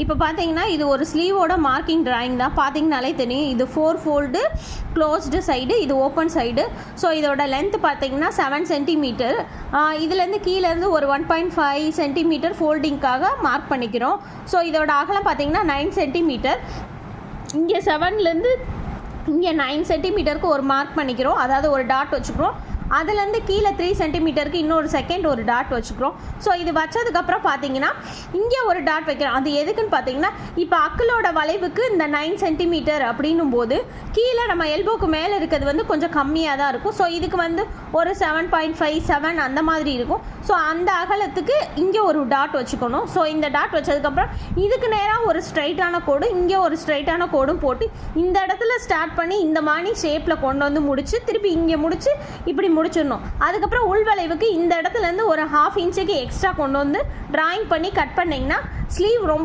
இப்போ பார்த்தீங்கன்னா இது ஒரு ஸ்லீவோட மார்க்கிங் டிராயிங் தான். பார்த்தீங்கனாலே தெரியும், இது 4 ஃபோல்டு க்ளோஸ்டு சைடு, இது ஓப்பன் சைடு. ஸோ இதோட லென்த் பார்த்தீங்கன்னா 7 சென்டிமீட்டர். இதுலேருந்து கீழேருந்து ஒரு 1.5 சென்டிமீட்டர் ஃபோல்டிங்காக மார்க் பண்ணிக்கிறோம். ஸோ இதோட அகலம் பார்த்தீங்கன்னா 9 சென்டிமீட்டர். இங்கே 7லேருந்து இங்கே 9 சென்டிமீட்டருக்கு ஒரு மார்க் பண்ணிக்கிறோம், அதாவது ஒரு டாட் வச்சுக்கிறோம். அதுலேருந்து கீழே 3 சென்டிமீட்டருக்கு இன்னொரு செகண்ட் ஒரு டாட் வச்சுக்கிறோம். ஸோ இது வச்சதுக்கப்புறம் பார்த்தீங்கன்னா இங்கே ஒரு டாட் வைக்கிறோம். அது எதுக்குன்னு பார்த்தீங்கன்னா, இப்போ அக்கிளோட வளைவுக்கு இந்த 9 சென்டிமீட்டர் அப்படின்னும் போது கீழே நம்ம எல்போக்கு மேலே இருக்கிறது வந்து கொஞ்சம் கம்மியாக தான் இருக்கும். ஸோ இதுக்கு வந்து ஒரு 7.57 அந்த மாதிரி இருக்கும். ஸோ அந்த அகலத்துக்கு இங்கே ஒரு டாட் வச்சுக்கணும். ஸோ இந்த டாட் வச்சதுக்கப்புறம் இதுக்கு நேராக ஒரு ஸ்ட்ரைட்டான கோடு, இங்கே ஒரு ஸ்ட்ரைட்டான கோடும் போட்டு இந்த இடத்துல ஸ்டார்ட் பண்ணி இந்த மாதிரி ஷேப்பில் கொண்டு வந்து முடிச்சு திருப்பி இங்கே முடிச்சு இப்படி முடிச்சிடணும். அதுக்கப்புறம் உள்வளைவுக்கு இந்த இடத்துலேருந்து ஒரு 1/2 இன்ச்சுக்கு எக்ஸ்ட்ரா கொண்டு வந்து டிராயிங் பண்ணி கட் பண்ணிங்கன்னா ஸ்லீவ் ரொம்ப